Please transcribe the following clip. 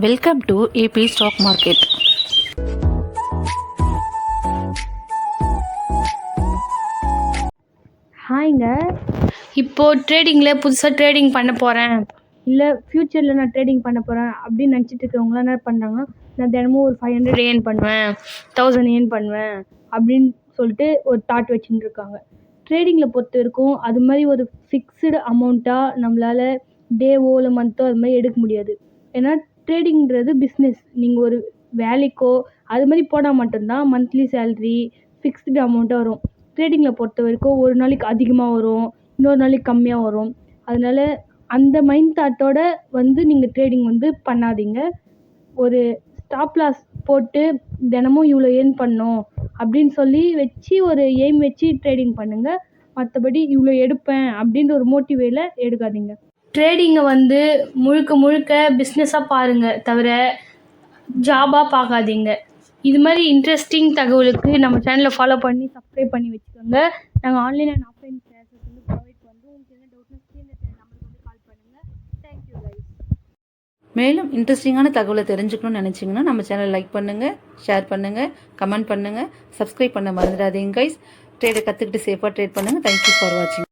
Welcome to AB stock market. ஹாய்ங்க, இப்போது ட்ரேடிங்கில் புதுசாக ட்ரேடிங் பண்ண போகிறேன், இல்லை ஃப்யூச்சரில் நான் ட்ரேடிங் பண்ண போகிறேன் அப்படின்னு நினச்சிட்டு இருக்கவங்களாம் என்ன பண்ணுறாங்கன்னா, நான் தினமும் ஒரு 500 ஏர்ன் பண்ணுவேன், 1000 ஏர்ன் பண்ணுவேன் அப்படின்னு சொல்லிட்டு ஒரு தாட் வச்சுட்டு இருக்காங்க. ட்ரேடிங்கில் பொறுத்த வரைக்கும் அது மாதிரி ஒரு ஃபிக்ஸ்டு அமௌண்ட்டாக நம்மளால் டேவோ இல்லை மந்த்தோ அது மாதிரி எடுக்க முடியாது. ஏன்னா ட்ரேடிங்கிறது பிஸ்னஸ். நீங்கள் ஒரு வேலைக்கோ அது மாதிரி போனால் மட்டும்தான் மந்த்லி சேல்ரி ஃபிக்ஸ்டு அமௌண்ட்டாக வரும். ட்ரேடிங்கில் பொறுத்த வரைக்கும் ஒரு நாளைக்கு அதிகமாக வரும், இன்னொரு நாளைக்கு கம்மியாக வரும். அதனால் அந்த மைண்ட் தாட்டோட நீங்கள் ட்ரேடிங் பண்ணாதீங்க. ஒரு ஸ்டாப் லாஸ் போட்டு தினமும் இவ்வளோ ஏர்ன் பண்ணணும் அப்படின்னு சொல்லி வச்சு ஒரு எய்ம் வச்சு ட்ரேடிங் பண்ணுங்கள். மற்றபடி இவ்வளோ எடுப்பேன் அப்படின்ற ஒரு மோட்டிவேல எடுக்காதீங்க. ட்ரேடிங்கை முழுக்க முழுக்க பிஸ்னஸாக பாருங்கள், தவிர ஜாபாக பார்க்காதீங்க. இது மாதிரி இன்ட்ரெஸ்டிங் தகவலுக்கு நம்ம சேனலை ஃபாலோ பண்ணி சப்ஸ்கிரைப் பண்ணி வச்சுக்கோங்க. நாங்கள் online and offline classes provide பண்ணுறோம். உங்களுக்கு என்ன டவுட்னா ஸ்க்ரீனில் நம்பருக்கு கால் பண்ணுங்கள். Thank you guys. மேலும் இன்ட்ரெஸ்டிங்கான தகவலை தெரிஞ்சுக்கணும்னு நினச்சிங்கன்னா நம்ம சேனலை லைக் பண்ணுங்கள், ஷேர் பண்ணுங்கள், கமெண்ட் பண்ணுங்கள், சப்ஸ்கிரைப் பண்ண மறந்துடாதீங்க கைஸ். ட்ரேடை கற்றுக்கிட்டு சேஃபாக ட்ரேட் பண்ணுங்கள். தேங்க்யூ ஃபார் வாட்சிங்.